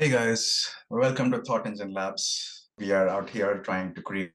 Hey guys, welcome to ThoughtEngine Labs. We are out here trying to create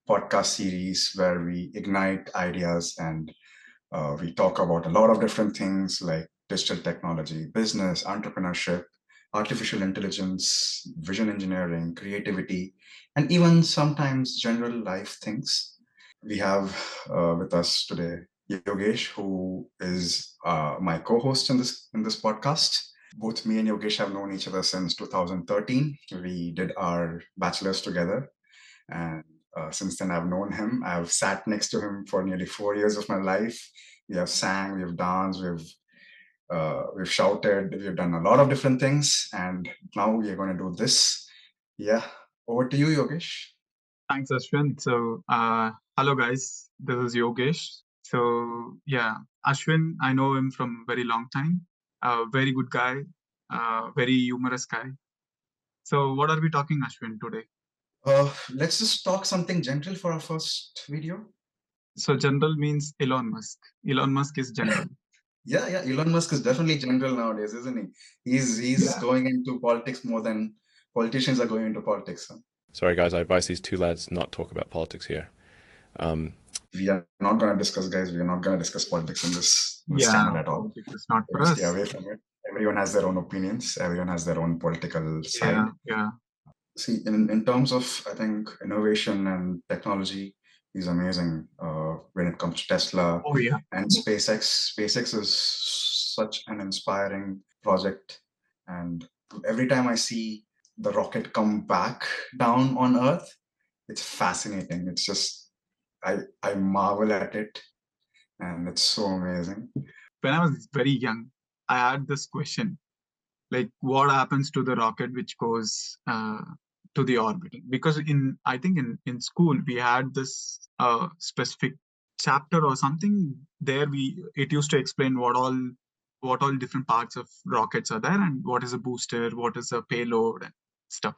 podcast series where we ignite ideas and we talk about a lot of different things like digital technology, business, entrepreneurship, artificial intelligence, vision engineering, creativity, and even sometimes general life things. We have with us today Yogesh, who is my co-host in this podcast. Both me and Yogesh have known each other since 2013. We did our bachelor's together, and since then I've known him. I've sat next to him for nearly 4 years of my life. We have sang, we have danced, we've shouted, we've done a lot of different things, and now we are going to do this. Yeah, over to you, Yogesh. Thanks, Ashwin. Hello guys, this is Yogesh. Ashwin, I know him from very long time. Very good guy, very humorous guy. So, what are we talking, Ashwin, today? Let's just talk something gentle for our first video. So, general means Elon Musk. Elon Musk is general. Yeah. Elon Musk is definitely general nowadays, isn't he? He's Yeah. going into politics more than politicians are going into politics. Huh? Sorry, guys, I advise these two lads not talk about politics here. We are not going to discuss, guys. We are not going to discuss politics in this Yeah, channel at all. politics is not We're for going to stay us. away from it. Everyone has their own opinions. Everyone has their own political side. Yeah. See, in terms of, I think, innovation and technology, he's amazing when it comes to Tesla Oh, yeah. and SpaceX. SpaceX is such an inspiring project. And every time I see the rocket come back down on Earth, it's fascinating. It's just, I marvel at it, and it's so amazing. When I was very young, I had this question like what happens to the rocket which goes to the orbit, because I think in school we had this specific chapter or something there. We It used to explain what all different parts of rockets are there, and what is a booster, what is a payload and stuff.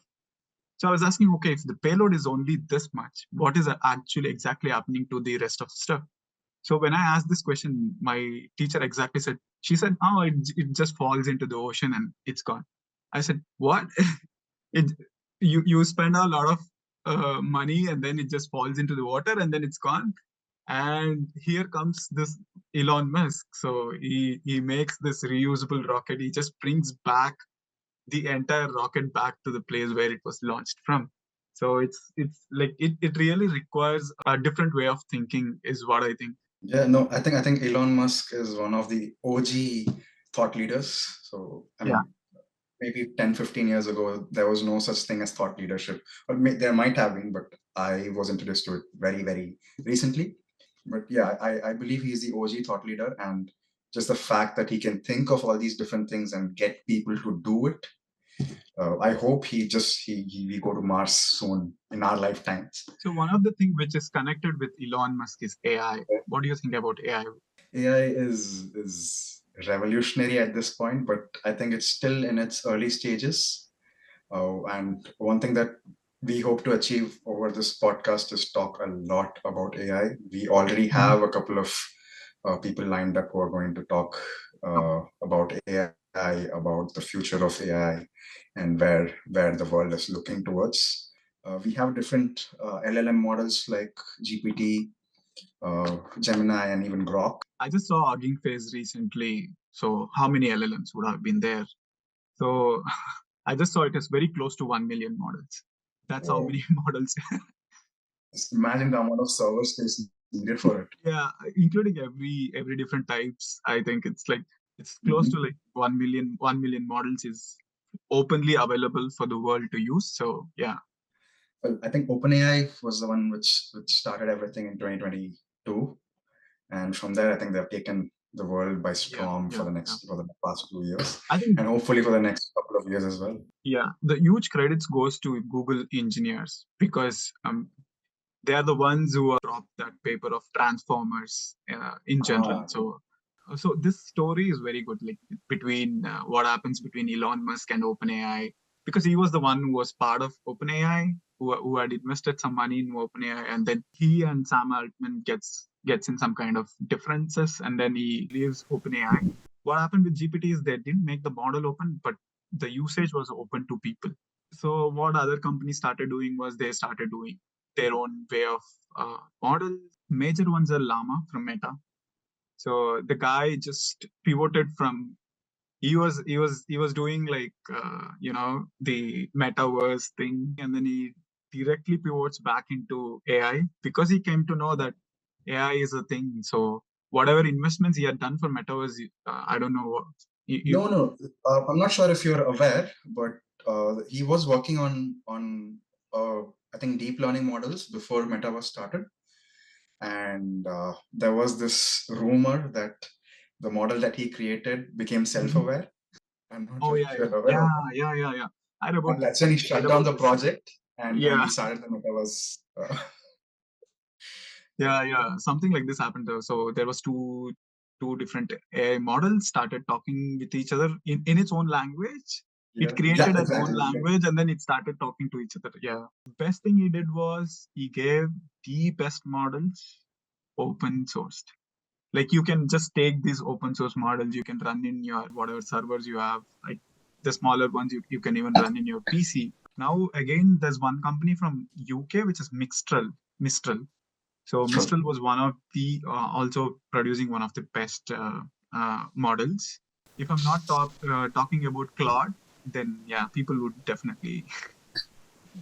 So I was asking, okay, if the payload is only this much, what is actually exactly happening to the rest of the stuff? So when I asked this question, my teacher exactly said, she said, oh, it just falls into the ocean and it's gone. I said, what? it you spend a lot of money and then it just falls into the water and then it's gone. And here comes this Elon Musk. So he makes this reusable rocket. He just brings back the entire rocket back to the place where it was launched from. So it's like it really requires a different way of thinking, is what I think. Yeah, no, I think Elon Musk is one of the OG thought leaders. So I Yeah. mean, maybe 10, 15 years ago, there was no such thing as thought leadership. Or there might have been, but I was introduced to it very, very recently. But yeah, I believe he's the OG thought leader. And just the fact that he can think of all these different things and get people to do it. I hope we go to Mars soon in our lifetimes. So one of the things which is connected with Elon Musk is AI. What do you think about AI? AI is revolutionary at this point, but I think it's still in its early stages. And one thing that we hope to achieve over this podcast is talk a lot about AI. We already Mhm. have a couple of people lined up who are going to talk about AI, about the future of AI, and where the world is looking towards. We have different LLM models like GPT, Gemini, and even Grok. I just saw Hugging Face recently. So how many LLMs would have been there? So I just saw it is very close to 1 million models. That's how Wow. many models. Just imagine the amount of server space needed for it. Yeah, including every different types. I think it's close to Mhm. like 1 million models is openly available for the world to use. So yeah. Well, I think OpenAI was the one which started everything in 2022, and from there, I think they've taken the world by Yeah, storm yeah, yeah. for the past 2 years, I think and hopefully for the next couple of years as well. yeah, the huge credits goes to Google engineers because they are the ones who dropped that paper of transformers in general. Ah, So this story is very good, like between what happens between Elon Musk and OpenAI, because he was the one who was part of OpenAI, who had invested some money in OpenAI, and then he and Sam Altman gets in some kind of differences, and then he leaves OpenAI. What happened with GPT is they didn't make the model open, but the usage was open to people. So what other companies started doing was they started doing their own way of models. Major ones are Llama from Meta. So the guy just pivoted from he was doing like the metaverse thing, and then he directly pivots back into AI because he came to know that AI is a thing. So whatever investments he had done for metaverse, I don't know what No. I'm not sure if you're aware, but he was working on I think deep learning models before Metaverse started, and there was this rumor that the model that he created became self-aware. I'm not Oh sure yeah, if yeah, you're aware of that. yeah, yeah, yeah. I read And about that's when he read shut down about the this. project and Yeah, he started the Metaverse. yeah. Something like this happened there. So there was two different AI models started talking with each other in its own language. It Yeah, created its own exactly. language and then it started talking to each other. Yeah. Best thing he did was he gave the best models open sourced. Like you can just take these open source models, you can run in your whatever servers you have, like the smaller ones you can even run in your PC. Now again, there's one company from UK which is Mistral. So Sure. Mistral was one of the also producing one of the best models. If I'm not talking about Claude, then yeah, people would definitely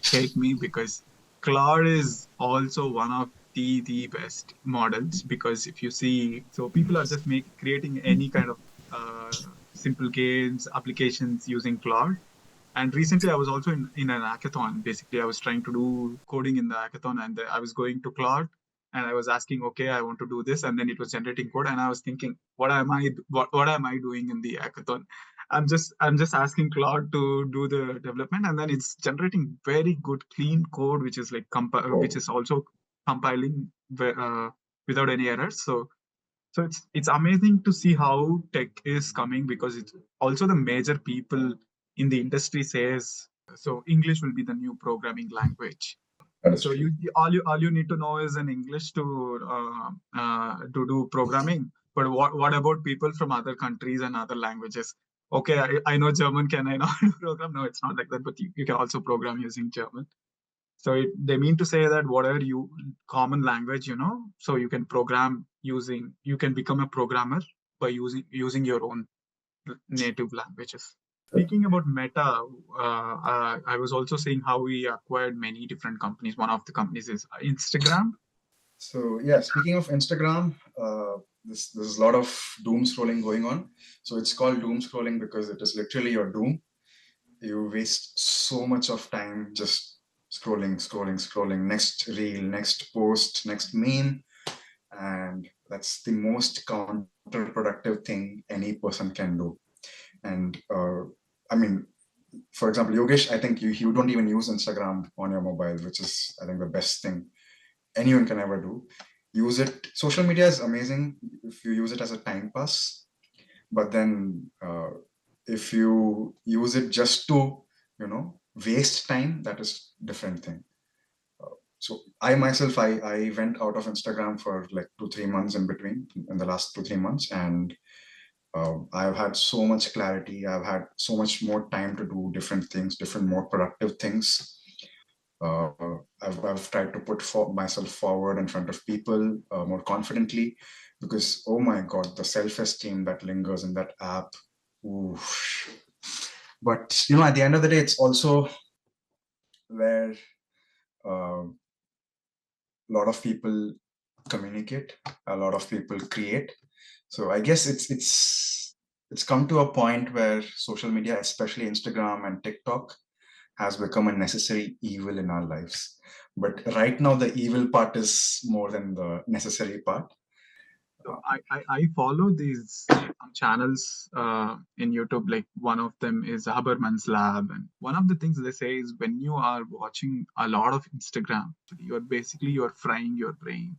hate me because Claude is also one of the best models. Because if you see, so people are just creating any kind of simple games applications using Claude. And recently, I was also in an hackathon. Basically, I was trying to do coding in the hackathon, and I was going to Claude, and I was asking, okay, I want to do this, and then it was generating code, and I was thinking, what am I doing in the hackathon? I'm just asking Claude to do the development, and then it's generating very good clean code, which is like which Oh, is also compiling without any errors. So it's amazing to see how tech is coming, because it's also the major people in the industry says so English will be the new programming language. that is So true. all you need to know is an English to do programming. But what about people from other countries and other languages? Okay, I know German. Can I not program? No, it's not like that. But you can also program using German. So they mean to say that whatever you common language, so you can you can become a programmer by using your own native languages. Speaking about Meta, I was also seeing how we acquired many different companies. One of the companies is Instagram. So yeah, speaking of Instagram, there's a lot of doom scrolling going on. So it's called doom scrolling because it is literally your doom. You waste so much of time just scrolling, next reel, next post, next meme, and that's the most counterproductive thing any person can do. And I mean, for example, Yogesh, I think you don't even use Instagram on your mobile, which is I think the best thing anyone can ever do. Use it. Social media is amazing if you use it as a time pass, but then if you use it just to waste time, that is different thing. So I myself, I went out of Instagram for like 2-3 months in between in the last 2-3 months, and I've had so much clarity. I've had so much more time to do different things, different more productive things. uh, I've tried to put myself forward in front of people more confidently, because oh my god, the self-esteem that lingers in that app. Oof. But at the end of the day, it's also where a lot of people communicate, a lot of people create. So I guess it's come to a point where social media, especially Instagram and TikTok, has become a necessary evil in our lives. But right now, the evil part is more than the necessary part. So I follow these channels in YouTube. Like one of them is Haberman's Lab, and one of the things they say is when you are watching a lot of Instagram, you're frying your brain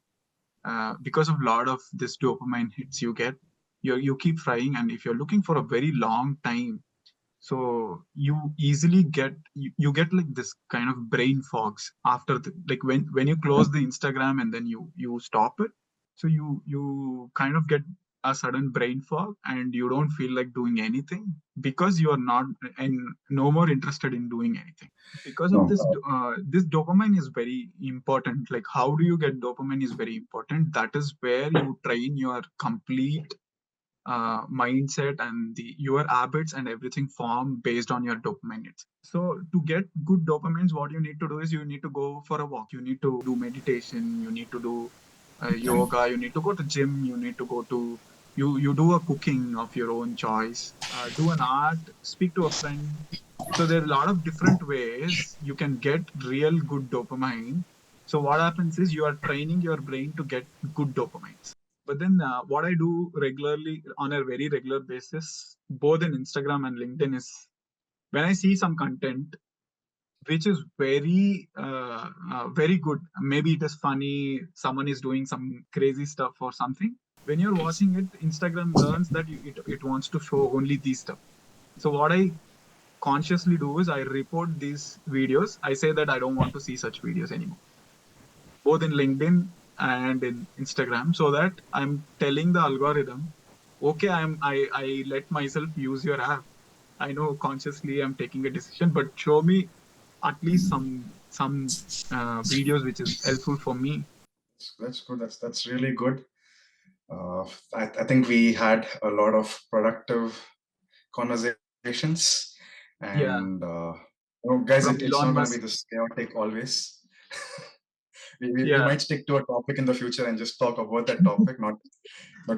because of a lot of this dopamine hits you get. You keep frying, and if you're looking for a very long time, so you get like this kind of brain fogs after like when you close the Instagram and then you stop it. So you kind of get a sudden brain fog and you don't feel like doing anything because you are not and no more interested in doing anything. Because of No. this, this dopamine is very important. Like, how do you get dopamine is very important. That is where you train your complete mindset and your habits and everything form based on your dopamine. So to get good dopamines, what you need to do is you need to go for a walk. You need to do meditation. You need to do yoga. You need to go to gym. You need to go to you do a cooking of your own choice. Do an art. Speak to a friend. So there are a lot of different ways you can get real good dopamine. So what happens is you are training your brain to get good dopamines. But then what I do regularly on a very regular basis, both in Instagram and LinkedIn, is when I see some content which is very good. Maybe it is funny. Someone is doing some crazy stuff or something. When you're watching it, Instagram learns that it wants to show only these stuff. So what I consciously do is I report these videos. I say that I don't want to see such videos anymore, both in LinkedIn and in Instagram, so that I'm telling the algorithm, okay, I let myself use your app. I know consciously I'm taking a decision, but show me at least some videos which is helpful for me. That's good. That's really good. Uh, I think we had a lot of productive conversations, Yeah, and guys, from it's not Elon going to be Musk. this chaotic always. We Yeah, might stick to a topic in the future and just talk about that topic, not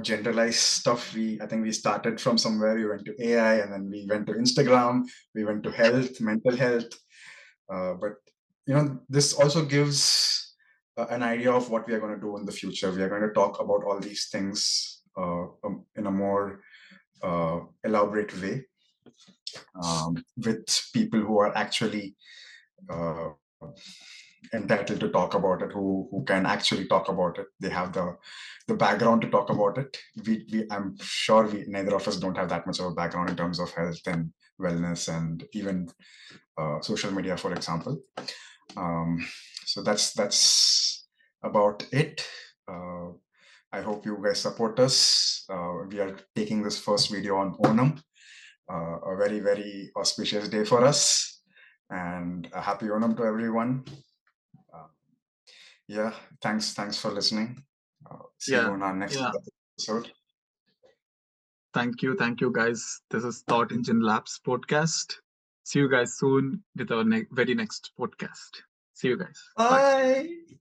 generalized stuff. I think we started from somewhere. We went to AI, and then we went to Instagram. We went to health, mental health. But this also gives an idea of what we are going to do in the future. We are going to talk about all these things in a more elaborate way, with people who are actually uh, entitled to talk about it, who can actually talk about it. They have the background to talk about it. I'm sure we neither of us don't have that much of a background in terms of health and wellness and even social media, for example. Um, so that's about it. I hope you guys support us. We are taking this first video on Onam, a very, very auspicious day for us, and a happy Onam to everyone. Uh, yeah, thanks for listening. See yeah, you on our next yeah. episode. Thank you, guys. This is Thought Engine Labs podcast. See you guys soon with our very next podcast. See you guys. Bye. Bye.